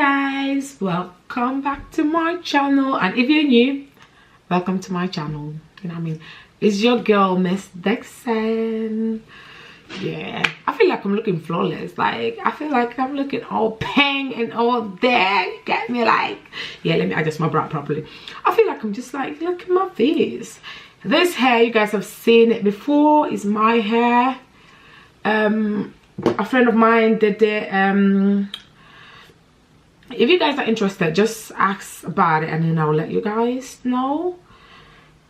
guys, welcome back to my channel, and if you're new, welcome to my channel. You know what I mean? It's your girl Miss Dixxon. Yeah, I feel like I'm looking flawless. Like I feel like I'm looking all pink and all there. You get me? Like, yeah, let me adjust my brow properly. I feel like I'm just like, look at my face. This hair, you guys have seen it before, is my hair. A friend of mine did it. If you guys are interested, just ask about it and then I'll let you guys know.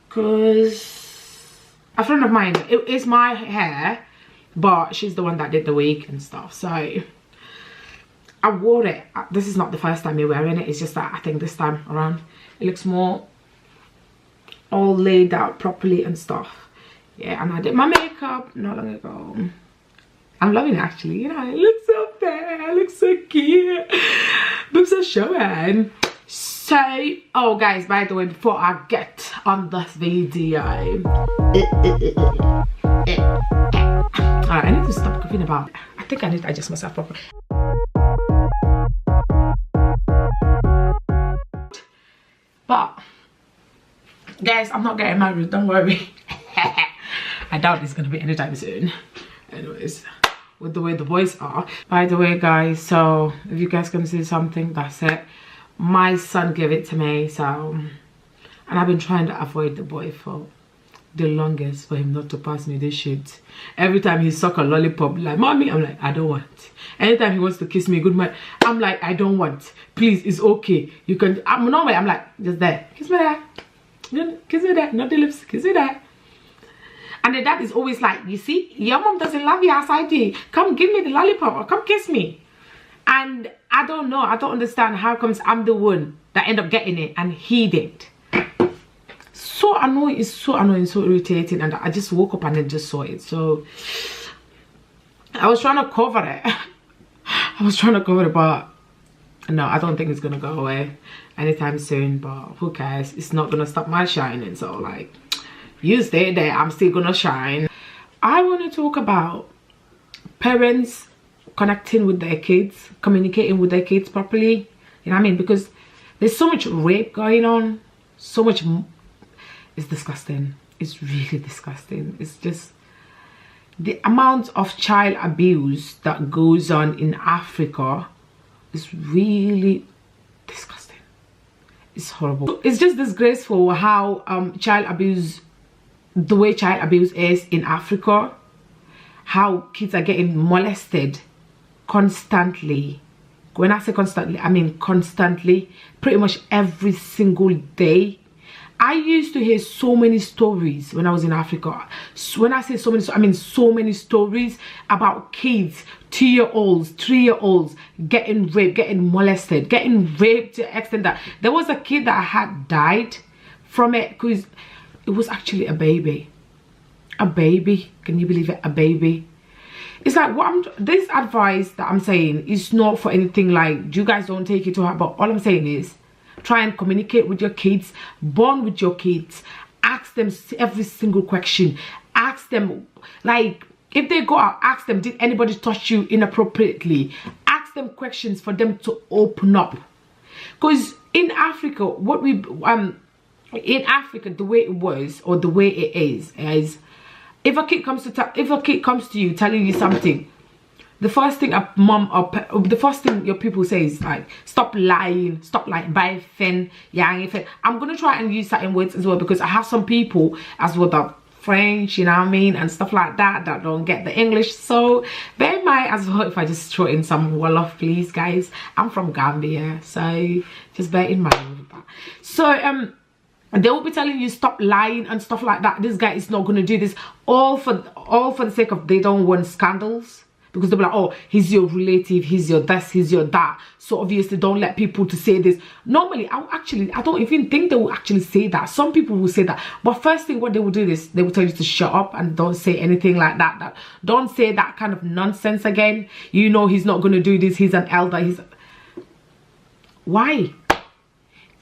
Because a friend of mine, it is my hair, but she's the one that did the wig and stuff. So I wore it. This is not the first time you're wearing it. It's just that I think this time around it looks more all laid out properly and stuff. Yeah, and I did my makeup not long ago. I'm loving it actually. You know, it looks so fair. It looks so cute. Boobs are showing. So, oh guys, by the way, before I get on this video, alright, I need to stop coughing about. I think I need to adjust myself properly. But guys, I'm not getting married, don't worry. I doubt it's gonna be anytime soon. Anyways, with the way the boys are. By the way guys, so if you guys can see something, that's it. My son gave it to me, so, and I've been trying to avoid the boy for the longest for him not to pass me this shit. Every time he suck a lollipop, like, mommy, I'm like, I don't want. Anytime he wants to kiss me goodbye, I'm like, I don't want. Please, it's okay. You can, I'm normally, I'm like, just there. Kiss me there. Kiss me there. Not the lips. Kiss me there. And the dad is always like, you see, your mom doesn't love you as I do. Come give me the lollipop or come kiss me. And I don't know. I don't understand how comes I'm the one that end up getting it and he did. So annoying. It's so annoying, so irritating. And I just woke up and then just saw it. So I was trying to cover it. I was trying to cover it, but no, I don't think it's going to go away anytime soon. But who cares? It's not going to stop my shining. So like, you stay there, I'm still gonna shine. I want to talk about parents connecting with their kids, communicating with their kids properly. You know what I mean? Because there's so much rape going on, so much. It's disgusting. It's really disgusting. It's just the amount of child abuse that goes on in Africa is really disgusting. It's horrible. It's just disgraceful how child abuse, the way child abuse is in Africa, how kids are getting molested constantly. When I say constantly, I mean constantly, pretty much every single day. I used to hear so many stories when I was in Africa. So when I say so many, I mean so many stories about kids, 2-year-olds, 3-year-olds getting raped, getting molested, getting raped to the extent that there was a kid that had died from it because it was actually a baby. A baby. Can you believe it? A baby. It's like, this advice that I'm saying is not for anything like, you guys don't take it to heart, but all I'm saying is try and communicate with your kids, bond with your kids, ask them every single question. Ask them, like, if they go out, ask them, did anybody touch you inappropriately? Ask them questions for them to open up. Because in Africa, what we in Africa, the way it was, or the way it is if a kid comes to you telling you something, the first thing a mom or the first thing your people say is like, stop lying, by fin, yang. I'm gonna try and use certain words as well because I have some people as well that French, you know what I mean, and stuff like that don't get the English, so they might as well if I just throw in some Wolof, please guys. I'm from Gambia, so just bear in mind with that. So they will be telling you stop lying and stuff like that. This guy is not going to do this, all for the sake of they don't want scandals, because they'll be like, oh, he's your relative, he's your this, he's your that, so obviously don't let people to say this. Normally I don't even think they will actually say that. Some people will say that, but first thing what they will do is they will tell you to shut up and don't say anything like that. Don't say that kind of nonsense again. You know he's not going to do this, he's an elder. Why?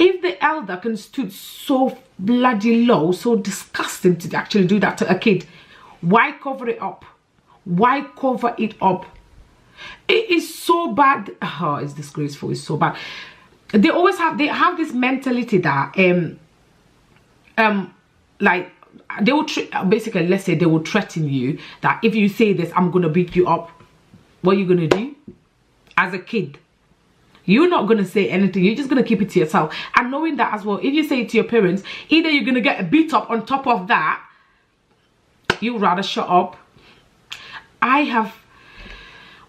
If the elder can stood so bloody low, so disgusting to actually do that to a kid, why cover it up? Why cover it up? It is so bad. Oh, it's disgraceful. It's so bad. They have this mentality that like they will basically, let's say they will threaten you that if you say this, I'm gonna beat you up. What are you gonna do? As a kid, you're not gonna say anything. You're just gonna keep it to yourself. And knowing that as well, if you say it to your parents, either you're gonna get a beat up on top of that, you'd rather shut up.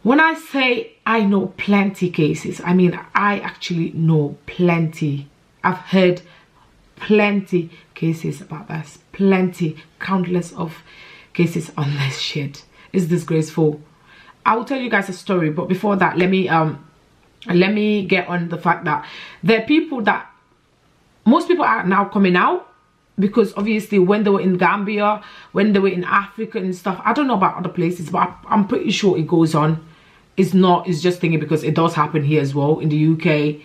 When I say I know plenty cases, I mean I actually know plenty. I've heard plenty cases about this. Plenty, countless of cases on this shit. It's disgraceful. I will tell you guys a story, but before that, let me get on the fact that there are people that most people are now coming out, because obviously when they were in Gambia, when they were in Africa and stuff, I don't know about other places, but I'm pretty sure it goes on. It's just thinking, because it does happen here as well in the UK.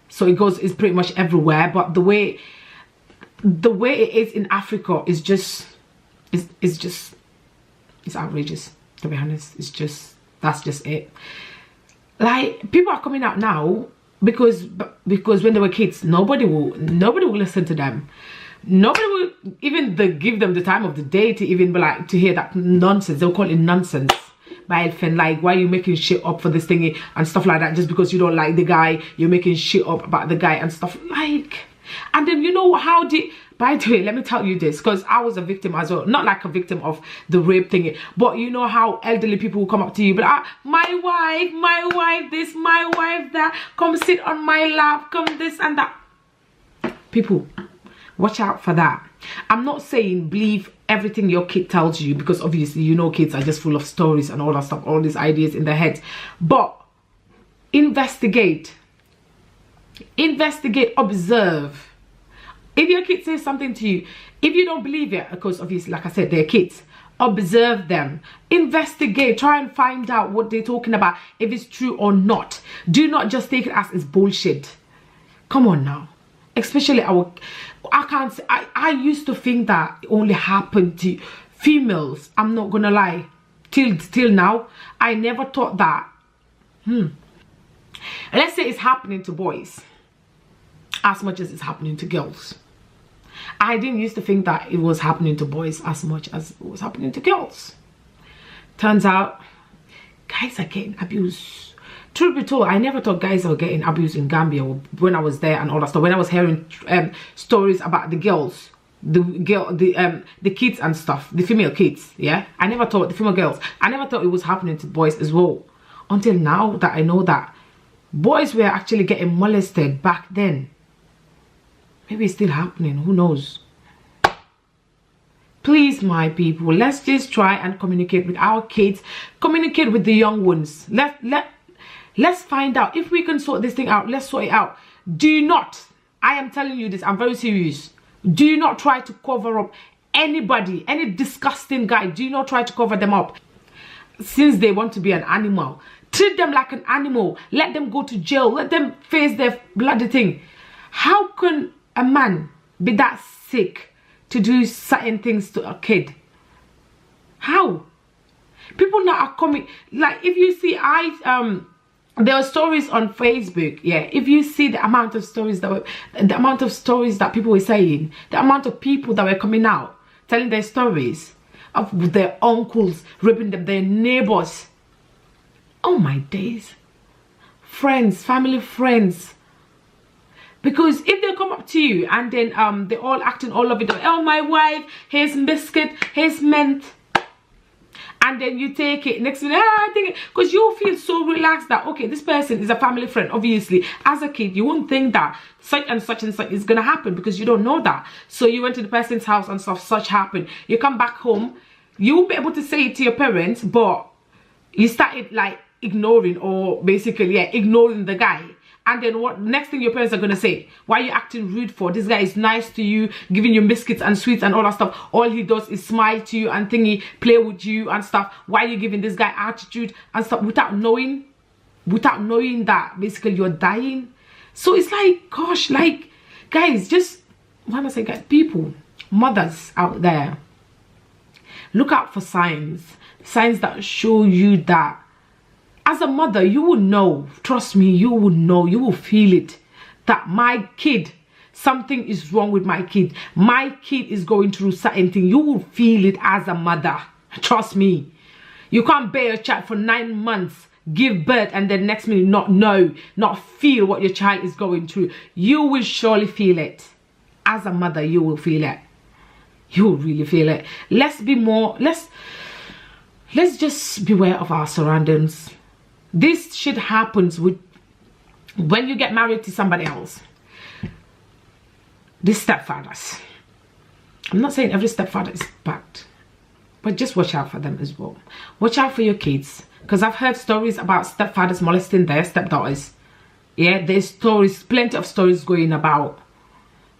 So it's pretty much everywhere. But the way it is in Africa is just, it's outrageous, to be honest. That's just it. Like, people are coming out now because when they were kids, nobody will listen to them. Nobody will even give them the time of the day to even be like, to hear that nonsense. They'll call it nonsense. By Elfen, like, why are you making shit up for this thingy and stuff like that? Just because you don't like the guy, you're making shit up about the guy and stuff like. And then, you know, by the way, let me tell you this, because I was a victim as well. Not like a victim of the rape thingy, but you know how elderly people will come up to you, but my wife this, my wife that, come sit on my lap, come this and that. People, watch out for that. I'm not saying believe everything your kid tells you, because obviously, you know, kids are just full of stories and all that stuff, all these ideas in their heads. But investigate, observe. If your kid says something to you, if you don't believe it, because obviously, like I said, they're kids, observe them, investigate, try and find out what they're talking about, if it's true or not. Do not just take it as it's bullshit. Come on now. Especially I used to think that it only happened to females. I'm not gonna lie, till now I never thought that. Let's say it's happening to boys as much as it's happening to girls. I didn't used to think that it was happening to boys as much as it was happening to girls. Turns out guys are getting abused. Truth be told, I never thought guys were getting abused in Gambia when I was there and all that stuff. When I was hearing stories about the girls, the kids and stuff, the female kids, yeah. I never thought the female girls. I never thought it was happening to boys as well. Until now that I know that boys were actually getting molested back then. Maybe it's still happening. Who knows? Please, my people, let's just try and communicate with our kids. Communicate with the young ones. Let's find out if we can sort this thing out. Let's sort it out. Do not, I am telling you this, I'm very serious. Do not try to cover up anybody, any disgusting guy. Do not try to cover them up. Since they want to be an animal, treat them like an animal. Let them go to jail. Let them face their bloody thing. How can a man be that sick to do certain things to a How? People now are coming, like, if you see, there are stories on Facebook, yeah. If you see the amount of stories that people were saying, the amount of people that were coming out telling their stories of their uncles raping them, their neighbors. Oh my days. Friends, family, friends. Because if they come up to you and then they're all acting all of it, oh my wife, here's biscuit, here's mint. And then you take it next minute, I think, because you feel so relaxed that, okay, this person is a family friend. Obviously, as a kid, you wouldn't think that such and such and such is going to happen because you don't know that. So you went to the person's house and stuff, such happened. You come back home, you won't be able to say it to your parents, but you started like ignoring, or basically, yeah, ignoring the guy. And then what next thing your parents are going to say? Why are you acting rude for? This guy is nice to you, giving you biscuits and sweets and all that stuff. All he does is smile to you and thingy, play with you and stuff. Why are you giving this guy attitude and stuff without knowing that basically you're dying? So it's like, gosh, like, guys, just, what am I saying, guys? People, mothers out there, look out for signs that show you that as a mother, you will know, trust me, you will know, you will feel it, that my kid, something is wrong with my kid. My kid is going through certain thing. You will feel it as a mother. Trust me. You can't bear a child for 9 months, give birth, and then next minute not know, not feel what your child is going through. You will surely feel it. As a mother, you will feel it. You will really feel it. Let's be more, let's just beware of our surroundings. This shit happens with when you get married to somebody else. These stepfathers. I'm not saying every stepfather is bad, but just watch out for them as well. Watch out for your kids, because I've heard stories about stepfathers molesting their stepdaughters. Yeah, there's stories, plenty of stories going about.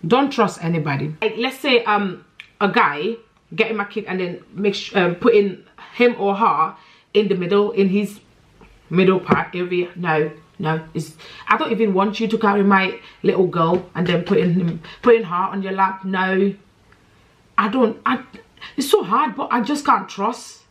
Don't trust anybody. Like, let's say a guy getting my kid and then putting him or her in the middle, in his middle part area. No, I don't even want you to carry my little girl and then putting her on your lap. No, it's so hard, but I just can't trust.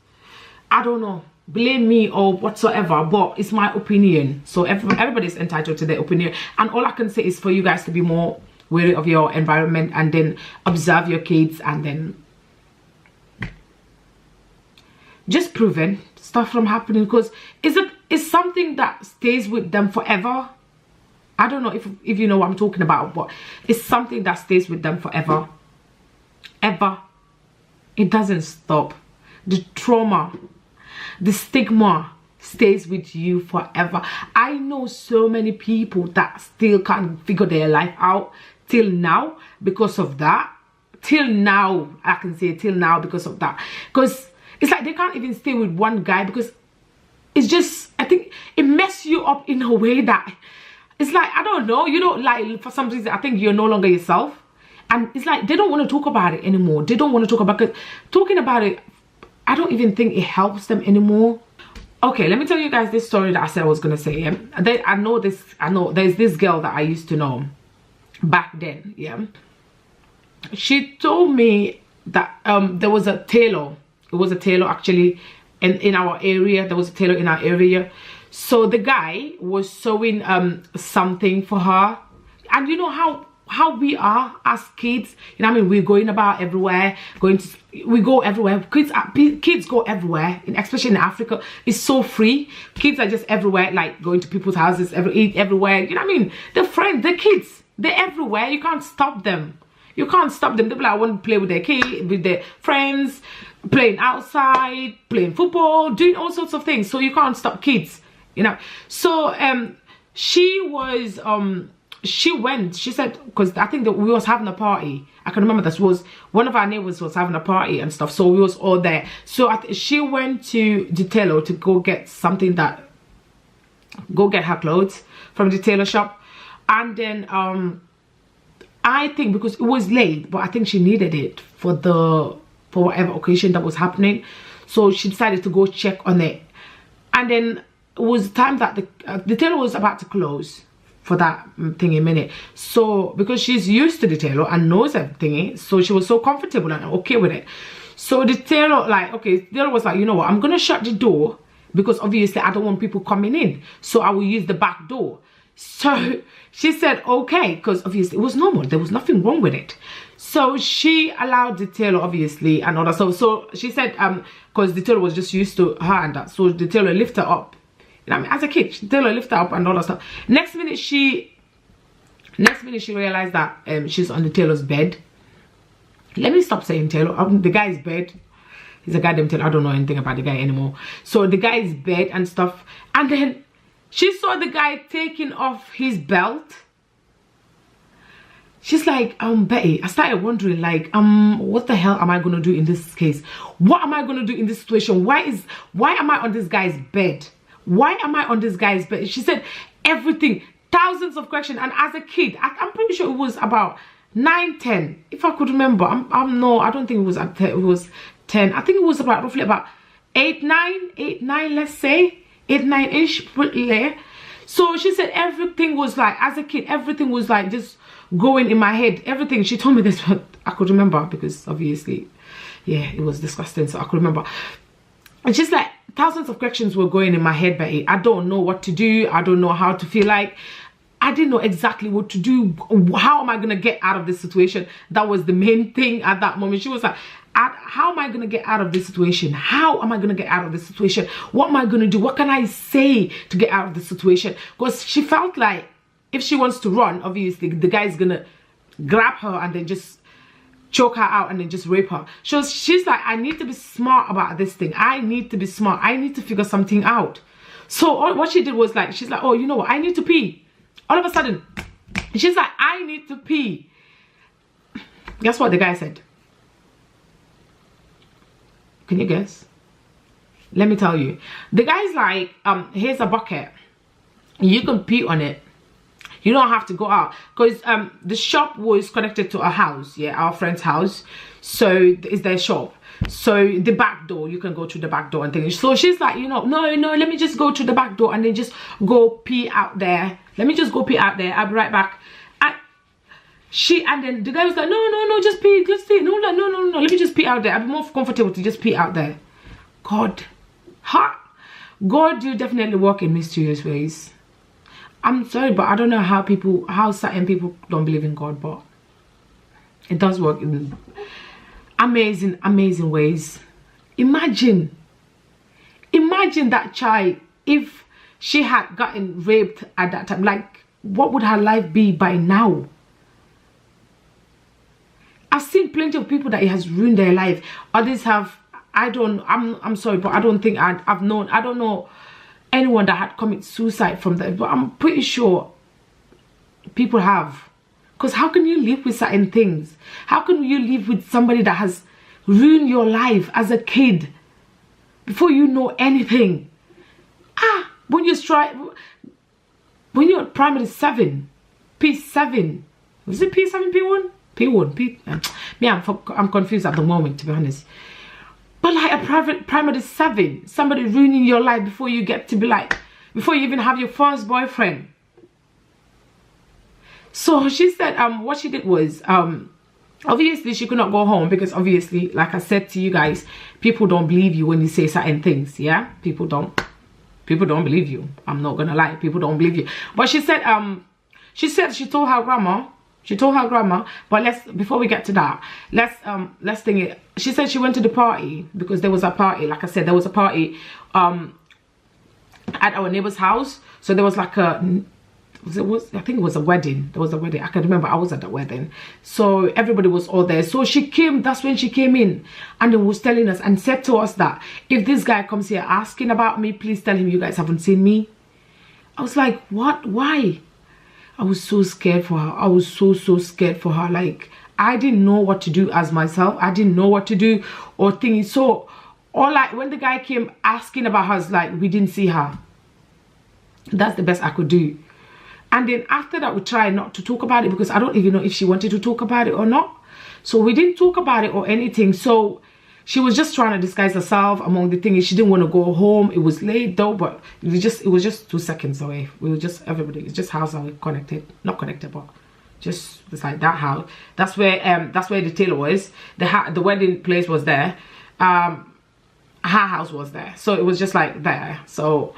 I don't know, blame me or whatsoever, but it's my opinion. So everybody's entitled to their opinion, and all I can say is for you guys to be more wary of your environment, and then observe your kids, and then just prevent stuff from happening, because it's something that stays with them forever. I don't know if you know what I'm talking about, but it's something that stays with them forever. Ever. It doesn't stop. The trauma, the stigma stays with you forever. I know so many people that still can't figure their life out till now because of that. Till now, I can say till now because of that. Because it's like they can't even stay with one guy, because it's just, I think it messes you up in a way that it's like, I don't know, you know, like for some reason I think you're no longer yourself, and it's like they don't want to talk about it anymore. They don't want to talk about it. Talking about it, I don't even think it helps them anymore. Okay, let me tell you guys this story that I said I was gonna say. Yeah? I know there's this girl that I used to know back then. Yeah, she told me that there was a tailor. It was a tailor actually in our area. There was a tailor in our area. So the guy was sewing something for her, and you know how we are as kids, you know what I mean, we're going about everywhere, we go everywhere. Kids go everywhere, especially in Africa. It's so free. Kids are just everywhere, like going to people's houses, eat everywhere, you know what I mean. The friends, the kids, they're everywhere. You can't stop them. You can't stop them. They're like, I want to play with their kids, with their friends, playing outside, playing football, doing all sorts of things. So you can't stop kids, you know. So she went, she said, because I think that we was having a party. I can remember this was one of our neighbors was having a party and stuff, so we was all there. So she went to the tailor to go get something go get her clothes from the tailor shop. And then I think because it was late, but I think she needed it for whatever occasion that was happening, so she decided to go check on it. And then it was time that the tailor was about to close for that thing a minute. So because she's used to the tailor and knows everything, so she was so comfortable and okay with it. So the tailor, like, okay, the tailor was like, you know what, I'm gonna shut the door because obviously I don't want people coming in, so I will use the back door. So she said okay, because obviously it was normal, there was nothing wrong with it. So she allowed the tailor, obviously, and all that. So she said because the tailor was just used to her and that, so the tailor lifted her up. I mean, as a kid, the tailor lifted her up and all that stuff. Next minute she realized that she's on the tailor's bed. Let me stop saying tailor. The guy's bed. He's a goddamn tailor. I don't know anything about the guy anymore. So the guy's bed and stuff. And then she saw the guy taking off his belt. She's like, Betty, I started wondering, like, what the hell am I gonna do in this case? What am I gonna do in this situation? Why am I on this guy's bed? Why am I on this guy's bed? She said everything, thousands of questions. And as a kid, I'm pretty sure it was about 9, 10, if I could remember. No, I don't think it was at 10, it was 10. I think it was about roughly about 8, 9, let's say 8, 9-ish. So she said everything was like, as a kid, everything was like just going in my head. Everything. She told me this, but I could remember because obviously, yeah, it was disgusting, so I could remember. And she's like, thousands of questions were going in my head, Betty. I don't know what to do. I don't know how to feel like. I didn't know exactly what to do. How am I going to get out of this situation? That was the main thing at that moment. She was like, how am I going to get out of this situation? How am I going to get out of this situation? What am I going to do? What can I say to get out of this situation? Because she felt like if she wants to run, obviously the guy's going to grab her and then just choke her out and then just rape her. She's like, I need to be smart about this thing. I need to be smart. I need to figure something out. So what she did was like, she's like, oh, you know what? I need to pee. All of a sudden, she's like, I need to pee. Guess what the guy said? Can you guess? Let me tell you. The guy's like, here's a bucket. You can pee on it. You don't have to go out. Because the shop was connected to our house. Yeah, our friend's house. So it's their shop. So the back door, you can go to the back door and things. So she's like, you know, no, let me just go to the back door and then just go pee out there. Let me just go pee out there. I'll be right back. And then the guy was like, no, just pee, just pee. No, let me just pee out there. I'll be more comfortable to just pee out there. God, God, you definitely work in mysterious ways. I'm sorry, but I don't know how certain people don't believe in God, but it does work in amazing ways. Imagine that child, if she had gotten raped at that time, like what would her life be by now? I've seen plenty of people that it has ruined their life. Others have, I'm sorry, but I don't think I don't know anyone that had committed suicide from that, but I'm pretty sure people have. Because how can you live with certain things? How can you live with somebody that has ruined your life as a kid before you know anything? When you're at primary 7, P7, was it P7, P1? I'm confused at the moment, to be honest. But like a primary 7, somebody ruining your life before you get to be like, before you even have your first boyfriend. So she said, what she did was, obviously she could not go home because obviously, like I said to you guys, people don't believe you when you say certain things. Yeah, people don't believe you. I'm not gonna lie, people don't believe you. But she said she told her grandma. But before we get to that, let's think it. She said she went to the party because there was a party. Like I said, there was a party at our neighbor's house. So there was like I think it was a wedding. There was a wedding. I can remember I was at the wedding. So everybody was all there. So she came, that's when she came in and then was telling us and said to us that if this guy comes here asking about me, please tell him you guys haven't seen me. I was like, what? Why? I was so scared for her. I was so scared for her. Like, I didn't know what to do as myself. I didn't know what to do or thingy. So, when the guy came asking about her, I was like, we didn't see her. That's the best I could do. And then after that, we tried not to talk about it because I don't even know if she wanted to talk about it or not. So we didn't talk about it or anything. So she was just trying to disguise herself among the things. She didn't want to go home. It was late though, but it was just 2 seconds away. We were just, everybody, it's just house are connected. Not connected, but just beside that house. That's where the tailor was. The wedding place was there. Her house was there. So it was just like there. So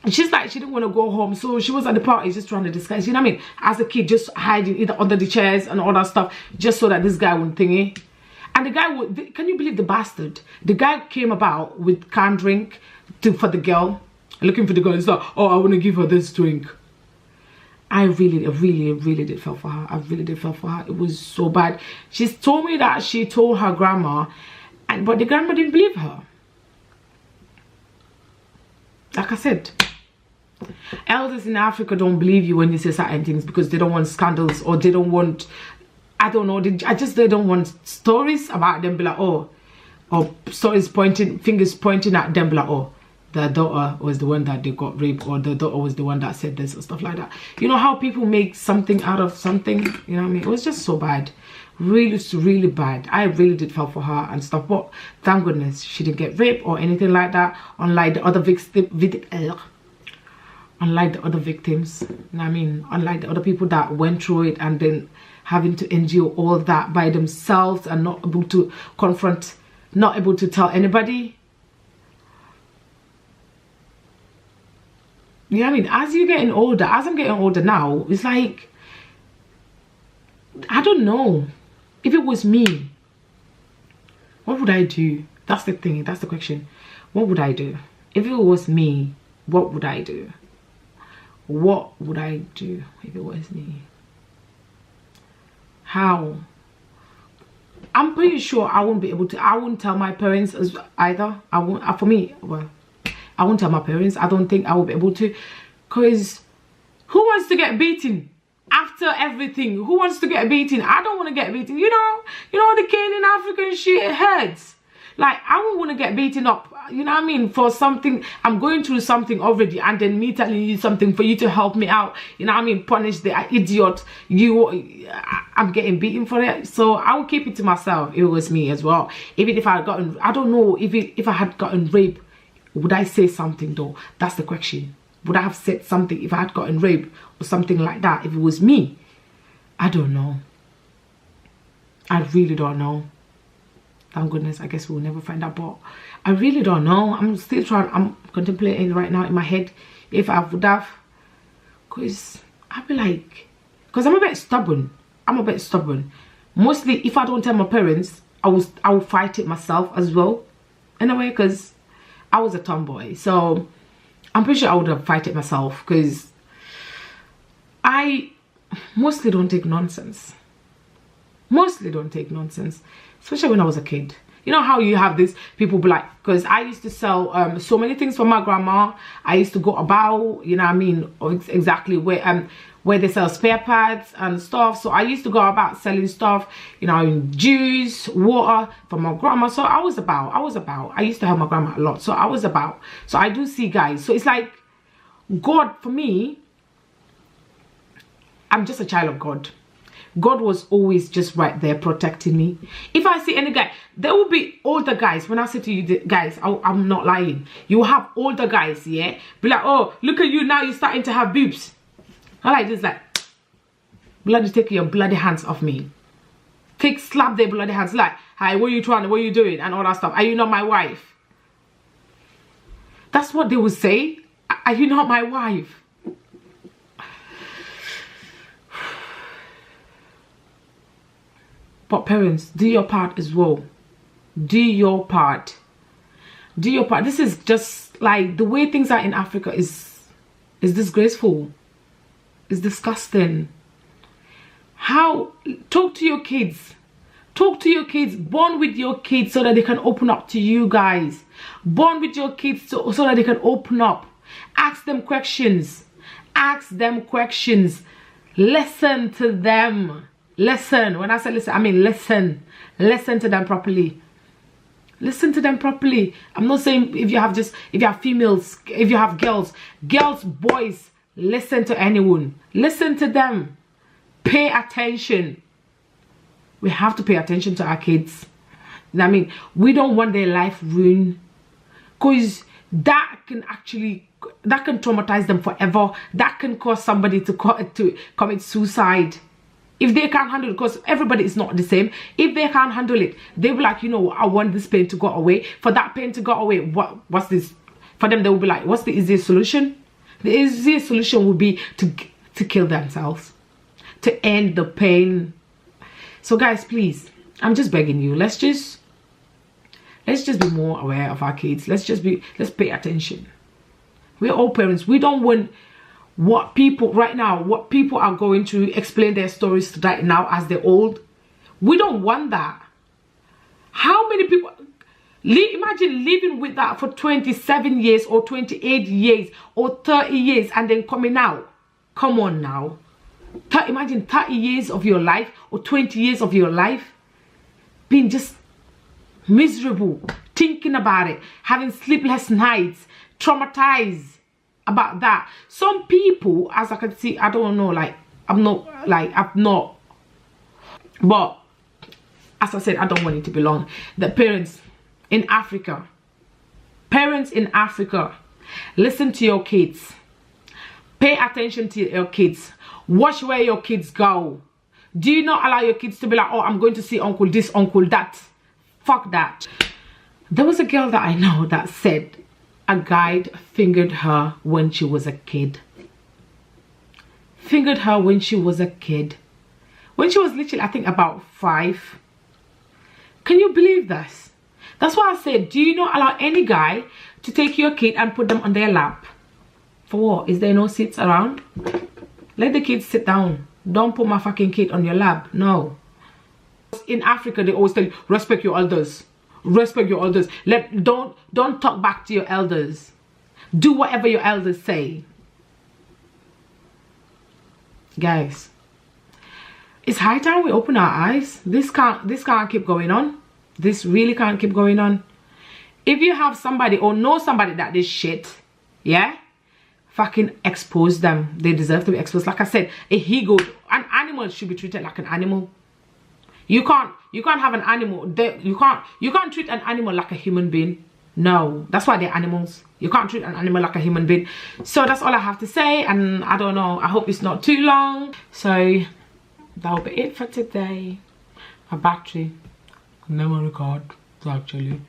she's like, she didn't want to go home, so she was at the party just trying to disguise, you know what I mean, as a kid, just hiding either under the chairs and all that stuff, just so that this guy wouldn't thingy. And the guy would, can you believe the bastard? The guy came about with canned drink for the girl, looking for the girl. He's like, oh, I want to give her this drink. I really did feel for her. I really did feel for her. It was so bad. She's told me that she told her grandma, but the grandma didn't believe her. Like I said, elders in Africa don't believe you when you say certain things because they don't want scandals, or they don't want, I don't know, they don't want stories about them be like, oh, or stories fingers pointing at them be like, oh, their daughter was the one that they got raped, or the daughter was the one that said this, or stuff like that. You know how people make something out of something, you know what I mean? It was just so bad. Really bad. I really did feel for her and stuff, but thank goodness she didn't get raped or anything like that, unlike the other victims, you know what I mean, unlike the other people that went through it and then having to endure all that by themselves and not able to confront, not able to tell anybody. You know what I mean? As you're getting older, as I'm getting older now, it's like, I don't know. If it was me, what would I do? That's the thing. That's the question. What would I do? If it was me, what would I do? What would I do if it was me? How? I'm pretty sure I won't be able to. I won't tell my parents as either. I won't. For me, well, I won't tell my parents. I don't think I will be able to, because who wants to get beaten after everything? Who wants to get beaten? I don't want to get beaten. You know the cane in African shit, it hurts. Like, I won't want to get beaten up, you know what I mean, for something. I'm going through something already, and then me telling you something for you to help me out, you know what I mean, punish the idiot. I'm getting beaten for it. So I will keep it to myself if it was me as well. Even if I had gotten, I don't know, if I had gotten raped, would I say something though? That's the question. Would I have said something if I had gotten raped or something like that? If it was me, I don't know. I really don't know. Thank goodness, I guess we'll never find out, but I really don't know. I'm still trying, I'm contemplating right now in my head if I would have, because I'd be like, because I'm a bit stubborn. Mostly, if I don't tell my parents, I will fight it myself as well, in a way, because I was a tomboy. So I'm pretty sure I would have fight it myself, because I mostly don't take nonsense. Especially when I was a kid. You know how you have this, people be like, because I used to sell so many things for my grandma. I used to go about, you know what I mean, exactly where they sell spare parts and stuff. So I used to go about selling stuff, you know, juice, water for my grandma. So I was about. I used to help my grandma a lot. So I was about. So I do see guys. So it's like, God, for me, I'm just a child of God. God was always just right there protecting me. If I see any guy, there will be older guys. When I say to you guys, I'm not lying. You will have older guys, yeah? Be like, oh, look at you now, you're starting to have boobs. I like this, like, bloody take your bloody hands off me. Slap their bloody hands, like, hi, what are you doing? And all that stuff. Are you not my wife? That's what they would say. Are you not my wife? But parents, do your part as well. Do your part. This is just like the way things are in Africa is disgraceful. It's disgusting. How? Talk to your kids. Bond with your kids so that they can open up to you guys. Bond with your kids so that they can open up. Ask them questions. Listen to them. Listen. When I say listen, I mean listen. Listen to them properly. I'm not saying if you have females, if you have girls, boys, listen to anyone. Listen to them. Pay attention. We have to pay attention to our kids. You know what I mean? We don't want their life ruined, because that can traumatize them forever. That can cause somebody to commit suicide. If they can't handle it, because everybody is not the same. If they can't handle it, they'll be like, you know, I want this pain to go away. For that pain to go away, what's this? For them, they will be like, what's the easiest solution? The easiest solution would be to kill themselves, to end the pain. So guys, please, I'm just begging you, let's just be more aware of our kids. Let's pay attention. We're all parents. We don't want what people are going through, explain their stories right now as they're old. We don't want that. How many people imagine living with that for 27 years or 28 years or 30 years and then coming out? Come on now. Imagine 30 years of your life or 20 years of your life being just miserable, thinking about it, having sleepless nights, traumatized about that. Some people, as I can see, I don't know, I'm not, but as I said, I don't want it to be long. The parents in Africa, listen to your kids. Pay attention to your kids. Watch where your kids go. Do you not allow your kids to be like, oh, I'm going to see uncle this, uncle that. Fuck that. There was a girl that I know that said, a guy fingered her when she was a kid. Fingered her when she was a kid. When she was literally, I think, about 5. Can you believe this? That's why I said, do you not allow any guy to take your kid and put them on their lap? For what? Is there no seats around? Let the kids sit down. Don't put my fucking kid on your lap. No. In Africa, they always tell you, respect your elders. Respect your elders. Don't talk back to your elders. Do whatever your elders say. Guys, it's high time we open our eyes. This can't keep going on. This really can't keep going on. If you have somebody or know somebody that is shit, yeah, fucking expose them. They deserve to be exposed. Like I said, an animal should be treated like an animal. You can't have an animal. You can't treat an animal like a human being. No, that's why they're animals. You can't treat an animal like a human being. So that's all I have to say, and I don't know, I hope it's not too long. So that will be it for today. My battery never record actually.